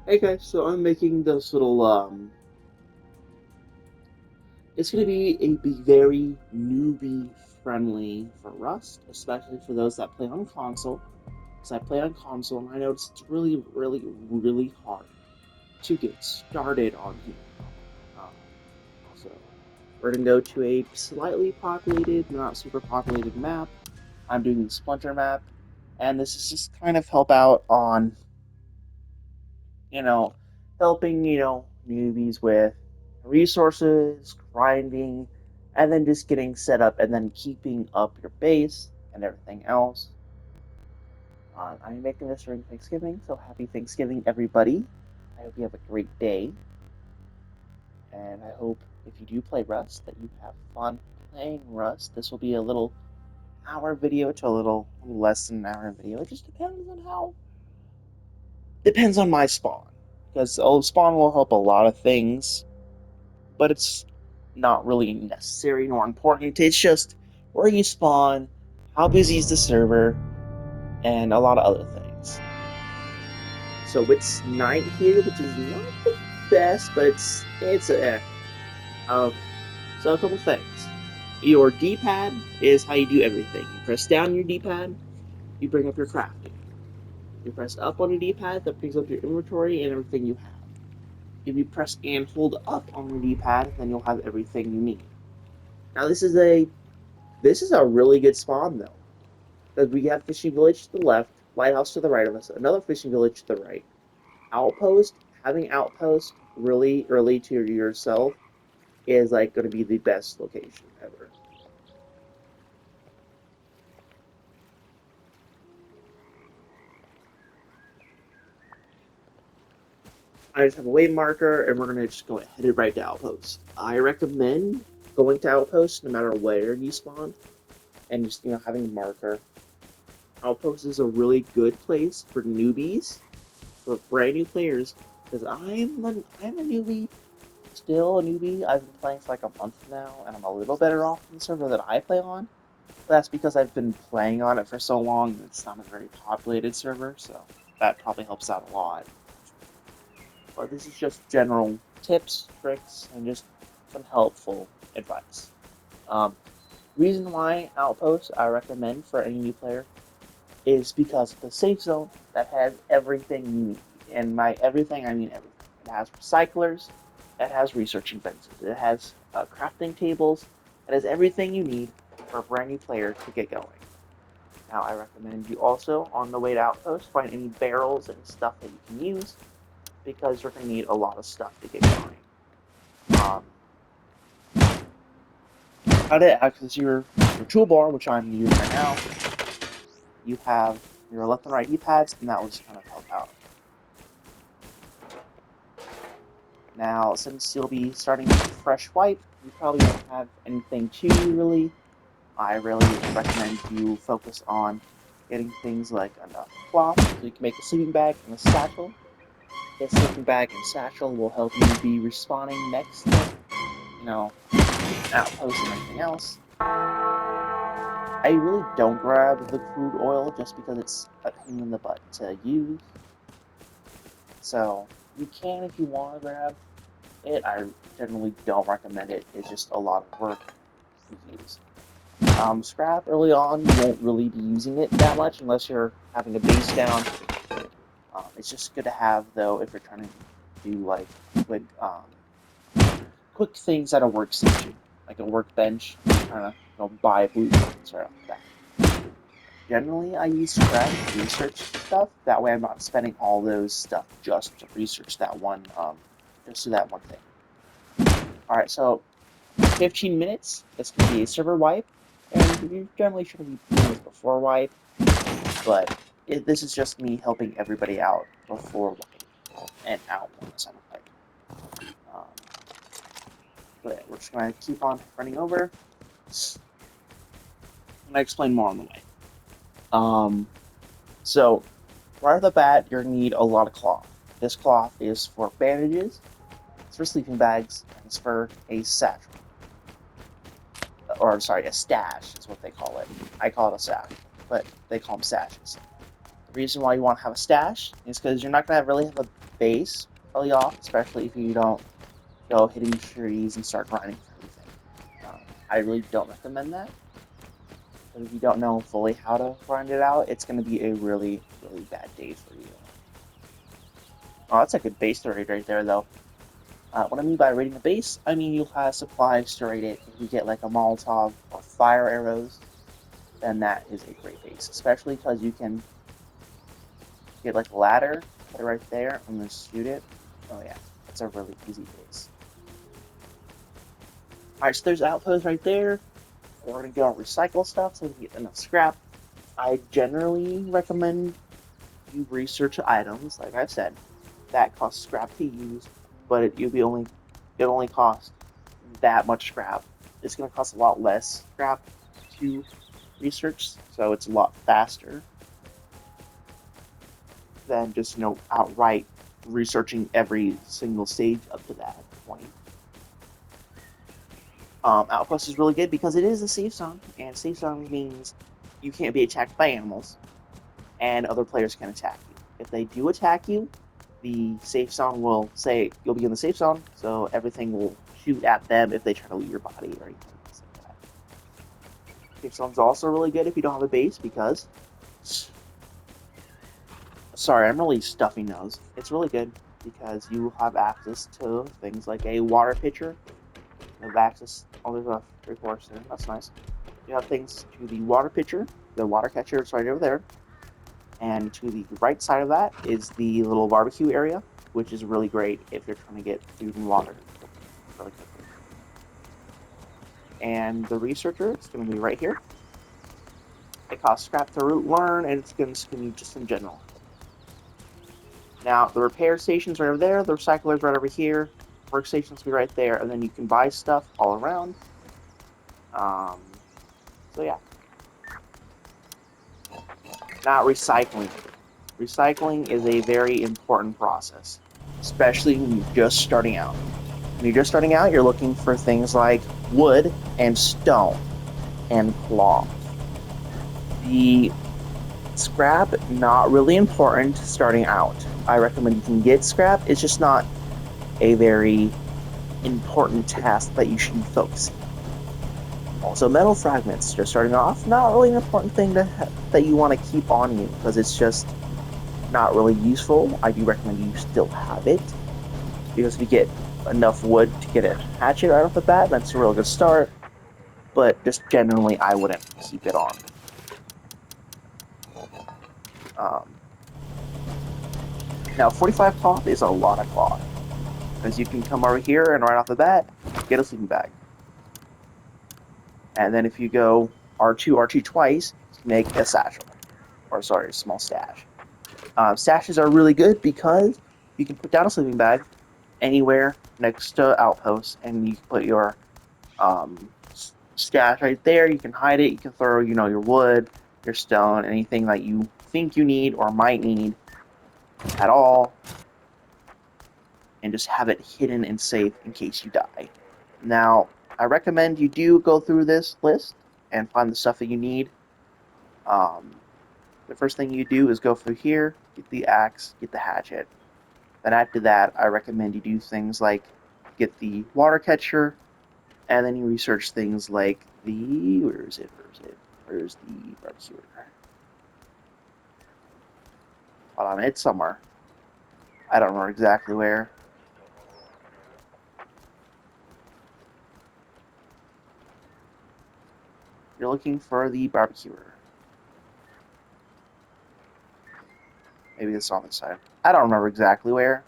Hey guys, so I'm making this little it's gonna be very newbie friendly for Rust, especially for those that play on console. Because I play on console and I noticed it's really hard to get started on here. Um, so we're gonna go to a slightly populated, not super populated map. I'm doing the Splinter map, and this is just kind of help out on you know, helping, newbies with resources, grinding, and then just getting set up and then keeping up your base and everything else. I'm making this during Thanksgiving, so happy Thanksgiving, everybody. I hope you have a great day, and I hope if you do play Rust that you have fun playing Rust. This will be a little hour video to a little less than an hour video. It just depends on my spawn, because spawn will help a lot of things, but it's not really necessary nor important. It's just where you spawn, how busy is the server, and a lot of other things. So it's night here, which is not the best, but it's a okay. So a couple things. Your D-pad is how you do everything. You press down your D-pad, you bring up your crafting. You press up on your D-pad, that brings up your inventory and everything you have. If you press and hold up on your D-pad, then you'll have everything you need. Now this is a really good spawn though, because we have fishing village to the left, lighthouse to the right of us, another fishing village to the right, outpost. Having outpost really early to yourself is like going to be the best location ever. I just have a waymarker, marker, and we're gonna just go headed right to outpost. I recommend going to outpost no matter where you spawn, and just having a marker. Outpost is a really good place for newbies, for brand new players, because I'm a newbie, still a newbie. I've been playing for like a month now, and I'm a little better off than the server that I play on. But that's because I've been playing on it for so long, and it's not a very populated server, so that probably helps out a lot. But this is just general tips, tricks, and just some helpful advice. Um, Reason why Outpost I recommend for any new player is because it's a safe zone that has everything you need. And by everything, I mean everything. It has recyclers, it has researching fences, it has crafting tables, it has everything you need for a brand new player to get going. Now, I recommend you also, on the way to Outpost, find any barrels and stuff that you can use because you're going to need a lot of stuff to get going. How to access your toolbar, which I'm using right now, you have your left and right D-pads, and that will just kind of help out. Now, since you'll be starting with a fresh wipe, you probably don't have anything too really. I really recommend you focus on getting things like enough cloth so you can make a sleeping bag and a satchel. A sleeping bag and satchel will help you be respawning next to, you know, outposts and everything else. I really don't grab the crude oil just because it's a pain in the butt to use. So you can if you want to grab it. I generally don't recommend it. It's just a lot of work to use. Scrap early on, you won't really be using it that much unless you're having a base down. It's just good to have though if you're trying to do like quick, quick things at a workstation, like a workbench. Trying to buy blueprints right off the bat. Generally, I use scrap to research stuff. That way, I'm not spending all those stuff just to research that one, just to that one thing. All right, so 15 minutes. This can be a server wipe, and you generally shouldn't be doing this before wipe, but this is just me helping everybody out before wipe and out once I'm wipe. Um, but yeah, we're just gonna keep on running over. And I explain more on the way. Um, so right off the bat, you're gonna need a lot of cloth. This cloth is for bandages, it's for sleeping bags, and it's for a satchel. Or sorry, a stash is what they call it. I call it a sash, but they call them sashes. The reason why you want to have a stash is because you're not gonna really have a base early off, especially if you don't go hitting trees and start grinding for everything. I really don't recommend that. But if you don't know fully how to grind it out, it's going to be a really, really bad day for you. Oh, that's a good base to raid right there, though. What I mean by raiding a base, I mean you'll have supplies to raid it. If you get like a Molotov or fire arrows, then that is a great base, especially because you can get like a ladder, put it right there, and then shoot it. Oh yeah, it's a really easy base. Alright, so there's outposts right there. We're gonna go and recycle stuff so we can get enough scrap. I generally recommend you research items, like I've said, that cost scrap to use, but it only costs that much scrap. It's gonna cost a lot less scrap to research, so it's a lot faster than just outright researching every single stage up to that point. Outpost is really good because it is a safe zone, and safe zone means you can't be attacked by animals, and other players can attack you. If they do attack you, the safe zone will say you'll be in the safe zone, so everything will shoot at them if they try to loot your body or anything like that. Safe zone's also really good if you don't have a base because. Sorry, I'm really stuffy nose. It's really good because you have access to things like a water pitcher. You have access. Oh, there's a free horse there. That's nice. You have things to the water pitcher, the water catcher is right over there. And to the right side of that is the little barbecue area, which is really great if you're trying to get food and water really quickly. And the researcher is going to be right here. It costs scrap to learn, and it's going to skim you just in general. Now, the repair station's right over there, the recycler's right over here, workstation's be right there, and then you can buy stuff all around. So yeah. Now, recycling. Recycling is a very important process, especially when you're just starting out. When you're just starting out, you're looking for things like wood and stone and cloth. The scrap, not really important starting out. I recommend you can get scrap. It's just not a very important task that you should be focusing. Also, metal fragments, just starting off, not really an important thing that you want to keep on you because it's just not really useful. I do recommend you still have it because if you get enough wood to get a hatchet right off the bat, that's a real good start. But just generally, I wouldn't keep it on. Now, 45 cloth is a lot of cloth because you can come over here and right off the bat get a sleeping bag. And then if you go R2 twice, make a satchel. Or sorry, a small stash. Stashes are really good because you can put down a sleeping bag anywhere next to outposts, and you can put your stash right there. You can hide it. You can throw, your wood, your stone, anything that you think you need or might need at all, and just have it hidden and safe in case you die. Now, I recommend you do go through this list and find the stuff that you need. The first thing you do is go through here, get the axe, get the hatchet. Then after that, I recommend you do things like get the water catcher, and then you research things like where's the barbecue? Hold on, it's somewhere. I don't remember exactly where. You're looking for the barbecuer. Maybe it's on this side. I don't remember exactly where.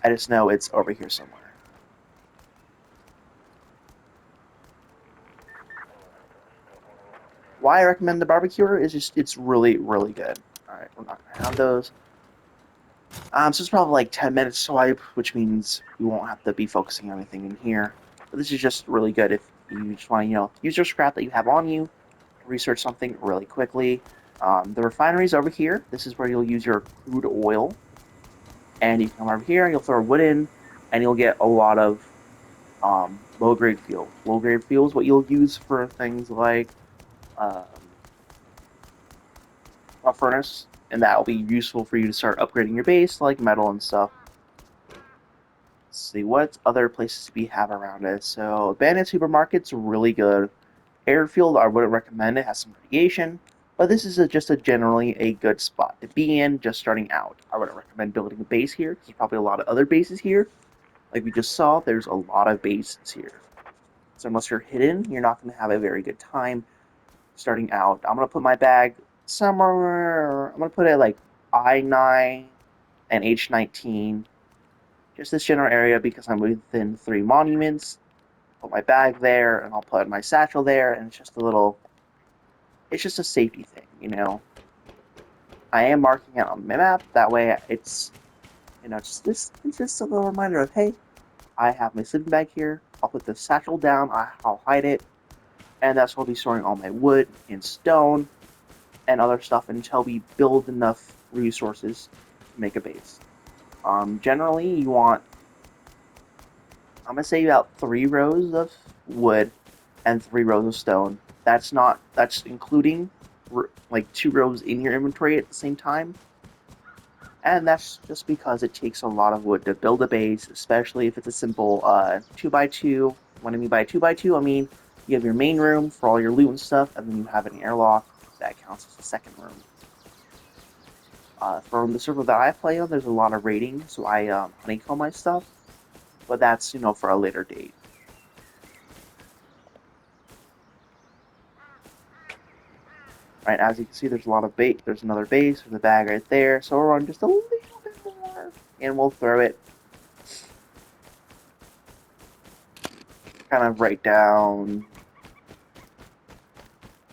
I just know it's over here somewhere. Why I recommend the barbecuer is just it's really, really good. Alright, we're not gonna have those. So it's probably like 10 minutes swipe, which means you won't have to be focusing on anything in here. But this is just really good if you just want to, use your scrap that you have on you, research something really quickly. The refinery's over here. This is where you'll use your crude oil. And you can come over here and you'll throw wood in, and you'll get a lot of low-grade fuel. Low-grade fuel is what you'll use for things like a furnace and that will be useful for you to start upgrading your base, like metal and stuff. Let's see, what other places we have around us? So, abandoned supermarket's really good. Airfield, I wouldn't recommend. It has some radiation, but this is just a generally a good spot to be in just starting out. I wouldn't recommend building a base here, because there's probably a lot of other bases here. Like we just saw, there's a lot of bases here. So unless you're hidden, you're not going to have a very good time starting out. I'm going to put my bag somewhere, I'm going to put it like I-9 and H-19, just this general area because I'm within 3 monuments. Put my bag there, and I'll put my satchel there, and it's just a safety thing, you know. I am marking it on my map, that way it's, it's just a little reminder of, hey, I have my sleeping bag here, I'll put the satchel down, I'll hide it, and that's where I'll be storing all my wood and stone and other stuff until we build enough resources to make a base. Generally, you want, I'm going to say about 3 rows of wood and 3 rows of stone. That's including like 2 rows in your inventory at the same time. And that's just because it takes a lot of wood to build a base, especially if it's a simple 2x2. What I mean by 2x2, I mean you have your main room for all your loot and stuff, and then you have an airlock that counts as a second room. From the server that I play on, there's a lot of raiding, so I honeycomb my stuff, but that's, for a later date. Right, as you can see, there's a lot of bait. There's another base. There's a bag right there. So we'll run just a little bit more, and we'll throw it kind of right down.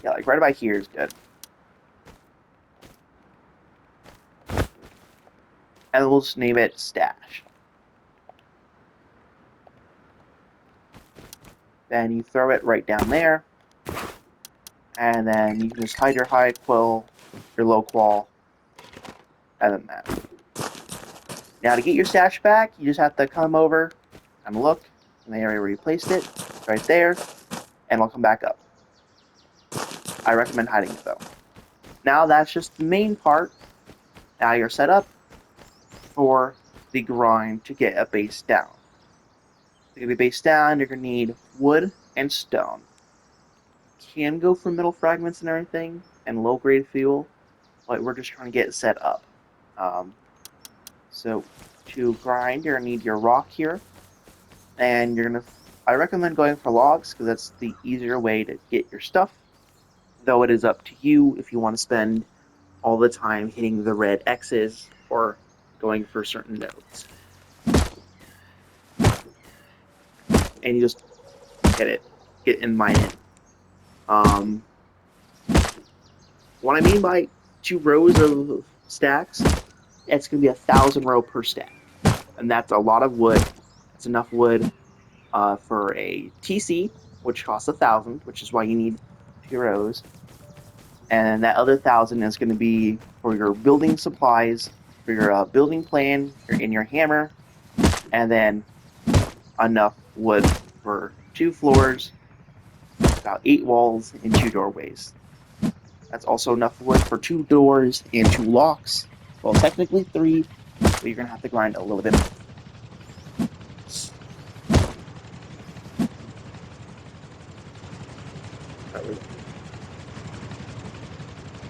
Yeah, like right about here is good. And we'll just name it Stash. Then you throw it right down there. And then you can just hide your high qual, your low qual, and then that. Now to get your stash back, you just have to come over and look in the area where you placed it, right there, and it'll come back up. I recommend hiding it though. Now that's just the main part. Now you're set up for the grind to get a base down. To get a base down, you're going to need wood and stone. You can go for metal fragments and everything, and low-grade fuel, but we're just trying to get it set up. So to grind, you're going to need your rock here, and I recommend going for logs, because that's the easier way to get your stuff, though it is up to you if you want to spend all the time hitting the red X's or going for certain nodes. And you just get and mine it. What I mean by 2 rows of stacks, it's going to be 1,000 row per stack. And that's a lot of wood. It's enough wood for a TC, which costs 1,000, which is why you need 2 rows. And that other 1,000 is going to be for your building supplies, for your building plan, your hammer, and then enough wood for 2 floors, about 8 walls, and 2 doorways. That's also enough wood for 2 doors and 2 locks. Well, technically 3, but you're going to have to grind a little bit more.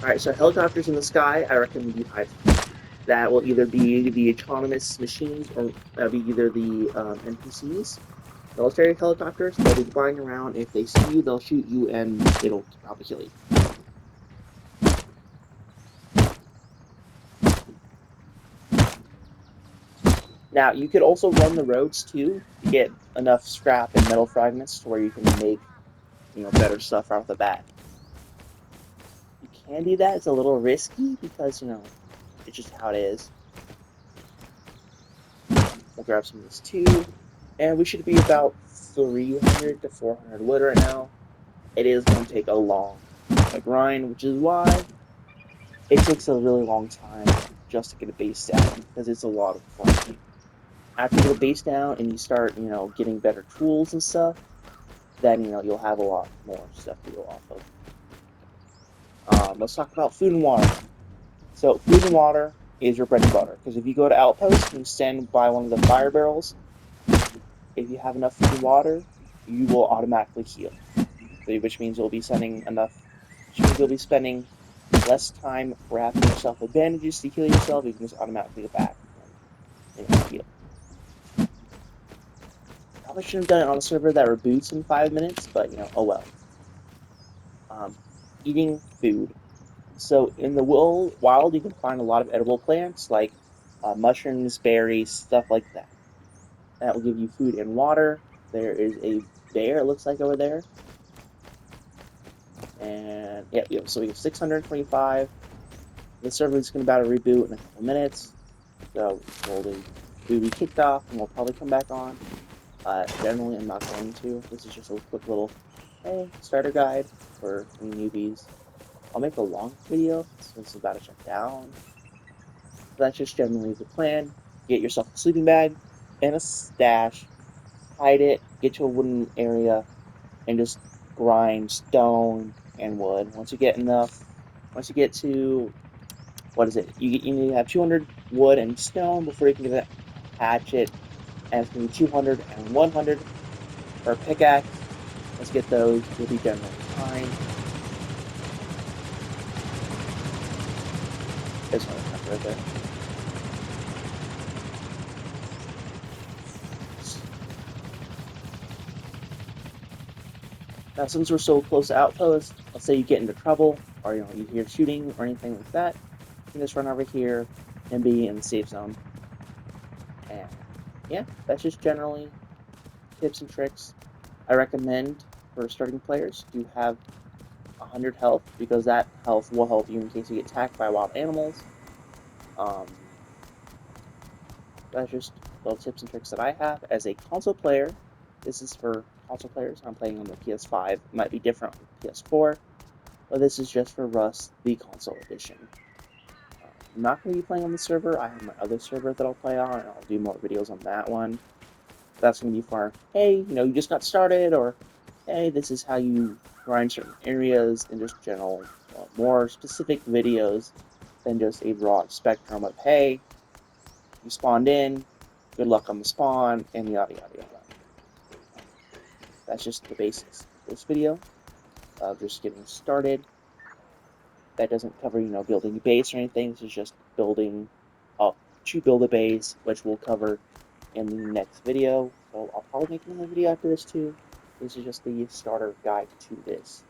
Alright, so helicopters in the sky, I recommend you hide. That will either be the autonomous machines or that'll be either the NPCs. Military helicopters, they'll be flying around. If they see you, they'll shoot you and it'll probably kill you. Now, you could also run the roads too to get enough scrap and metal fragments to where you can make, better stuff right off the bat. You can do that. It's a little risky because, it's just how it is. We'll grab some of this too. And we should be about 300 to 400 wood right now. It is going to take a long grind, which is why it takes a really long time just to get a base down, because it's a lot of fun. After you get a base down and you start, getting better tools and stuff, then, you'll have a lot more stuff to go off of. Let's talk about food and water. So food and water is your bread and butter. Because if you go to Outpost and stand by one of the fire barrels, if you have enough food and water, you will automatically heal. Which means you'll be sending enough. Which means you'll be spending less time wrapping yourself with bandages to heal yourself. You can just automatically go back and heal. Probably should have done it on a server that reboots in 5 minutes, but oh well. Eating food. So in the wild, you can find a lot of edible plants like mushrooms, berries, stuff like that. That will give you food and water. There is a bear, it looks like over there. And yeah, so we have 625. The server is going to about to reboot in a couple minutes. So we'll be kicked off and we'll probably come back on. Generally, I'm not going to. This is just a quick little, hey, starter guide for any newbies. I'll make a long video since it's about to shut down. That's just generally the plan. Get yourself a sleeping bag and a stash, hide it, get to a wooden area, and just grind stone and wood. Once you get to, what is it? You need to have 200 wood and stone before you can get a hatchet, and it's going to be 200 and 100 for a pickaxe. Let's get those. You'll be generally fine. There's another number right there. Now, since we're so close to Outpost, let's say you get into trouble, or you hear shooting or anything like that, you can just run over here and be in the safe zone. And yeah, that's just generally tips and tricks. I recommend for starting players to have 100 health because that health will help you in case you get attacked by wild animals. Um, that's just little tips and tricks that I have as a console player. This is for console players. I'm playing on the PS5. It might be different on the PS4, but this is just for Rust, the console edition. I'm not going to be playing on the server. I have my other server that I'll play on, and I'll do more videos on that one. That's going to be for, hey, you just got started, or hey, this is how you grind certain areas, and just general, more specific videos than just a broad spectrum of, hey, you spawned in, good luck on the spawn, and yada yada yada. That's just the basics of this video of just getting started. That doesn't cover, building a base or anything. This is just building up to build a base, which we'll cover in the next video. So I'll probably make another video after this too. This is just the starter guide to this.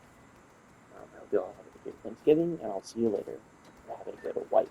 I hope you all have a good Thanksgiving, and I'll see you later. Have a good wipe.